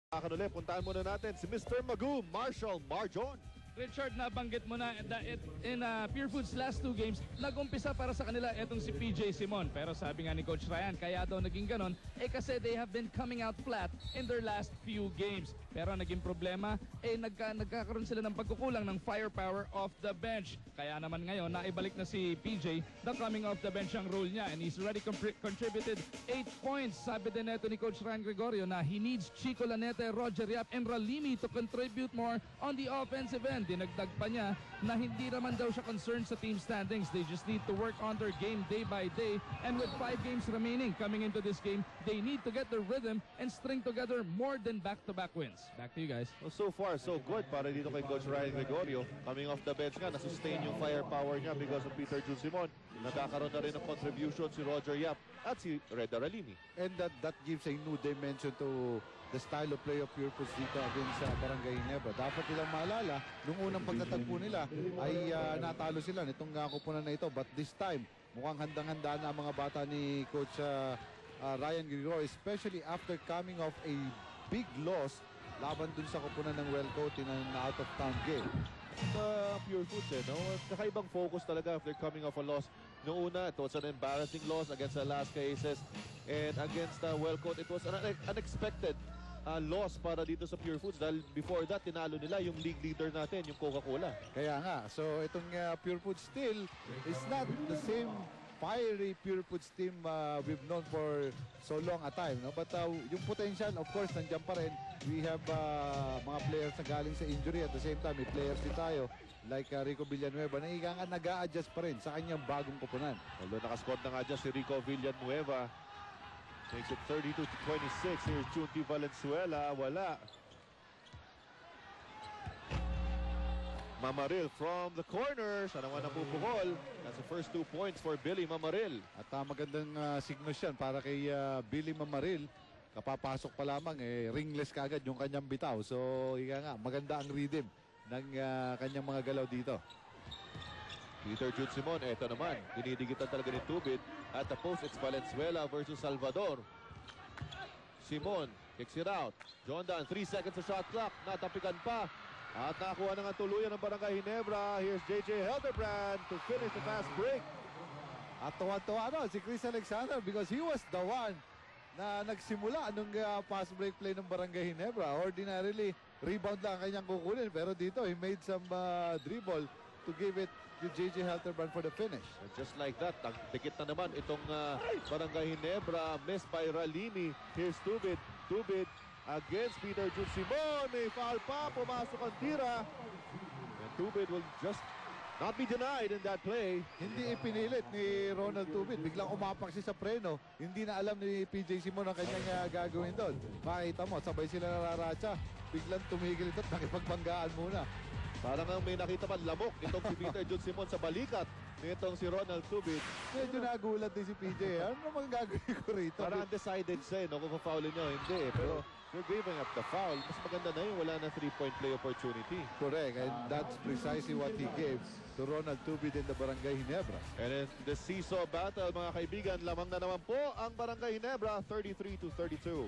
Ulit, puntaan muna natin si Mr. Magoo, Marshall Marjon. Richard, nabanggit mo na in Pure Foods last 2 games, nag-umpisa para sa kanila etong si PJ Simon. Pero sabi nga ni Coach Ryan, kaya daw naging ganon, kasi they have been coming out flat in their last few games. Pero naging problema, nagkakaroon sila ng pagkukulang ng firepower off the bench. Kaya naman ngayon, naibalik na si PJ, the coming off the bench ang role niya. And he's already contributed 8 points. Sabi din neto ni Coach Ryan Gregorio na he needs Chico Lanete, Roger Yap, and Ralimi to contribute more on the offensive end. Dinagdag pa niya na hindi naman daw siya concerned sa team standings. They just need to work on their game day by day. And with 5 games remaining coming into this game, they need to get their rhythm and string together more than back-to-back wins. Back to you guys. Well, so far, so good para dito kay Coach Ryan Gregorio. Coming off the bench nga, nasustain yung firepower niya because of Peter Jun Simon. Nagkakaroon na rin ng contribution si Roger Yap at si Reda Ralimi. And that gives a new dimension to the style of play of Pure Foods dito against sa Barangay Ginebra. Dapat nilang maalala, nung unang pagtatagpo nila ay natalo sila nitong kupunan na ito. But this time, mukhang handang-handa na ang mga bata ni Coach Ryan Gregorio, especially after coming off a big loss laban dun sa kupunan ng Wellcote in an out-of-town game. Sa Pure Foods, no? Kakaibang focus talaga after coming off a loss. Noong una, it was an embarrassing loss against Alaska Aces. And against Wellcote, it was an unexpected loss para dito sa Pure Foods dahil before that, tinalo nila yung league leader natin, yung Coca-Cola. Kaya nga, so itong Pure Foods still is not the same fiery Pure Foods team we've known for so long a time. No? But yung potential, of course, nandiyan pa rin. We have mga players na galing sa injury. At the same time, may players din tayo like Rico Villanueva na nag-a-adjust pa rin sa kanyang bagong kupunan. Although nakasquad na nga dyan si Rico Villanueva. Makes it 32-26. Here's Junti Valenzuela. Wala. Mamaril from the corner. Siya naman ang pupukol. That's the first 2 points for Billy Mamaril. At magandang signos yan para kay Billy Mamaril. Kapapasok pa lamang, ringless kagad yung kanyang bitaw. So, nga, maganda ang rhythm ng kanyang mga galaw dito. Peter Jun Simon, eto naman. Dinidigitan talaga ni Tubit. At the post, it's Valenzuela versus Salvador. Simon kicks it out. John Dan, 3 seconds sa shot clock. Natapikan pa. At nakakuha na nga tuluyan ng Barangay Ginebra. Here's JJ Helderbrand to finish the fast break. At tuwa-tuwa si Chris Alexander because he was the one na nagsimula nung fast break play ng Barangay Ginebra. Ordinarily, rebound lang ang kanyang kukunin. Pero dito, he made some dribble to give it to JJ Helderbrand for the finish. And just like that, dikit na naman itong Barangay Ginebra. Missed by Ralimi. Here's Tubit. Tubit against Peter Jun Simon. May foul pa. Pumasok ang tira. And Tubit will just not be denied in that play. Hindi ipinilit ni Ronald Tubit. Biglang umapak siya sa preno. Hindi na alam ni PJ Simon ang kanyang gagawin doon. Makita mo, sabay sila nararatsa. Biglang tumigil ito at nakipagbanggaan muna. Parang may nakita pa lamok itong si Peter Jun Simon sa balikat nitong si Ronald Tubit. Medyo nagulat din si PJ. Ano naman gagawin ko rito? Parang undecided siya, no? Kung pa-foulin nyo, hindi. Pero you're giving up the foul. Mas maganda na yun. Wala na 3-point play opportunity. Correct. And that's precisely what he gave to Ronald Tubit in the Barangay Ginebra. And in the seesaw battle, mga kaibigan, lamang na naman po ang Barangay Ginebra, 33-32.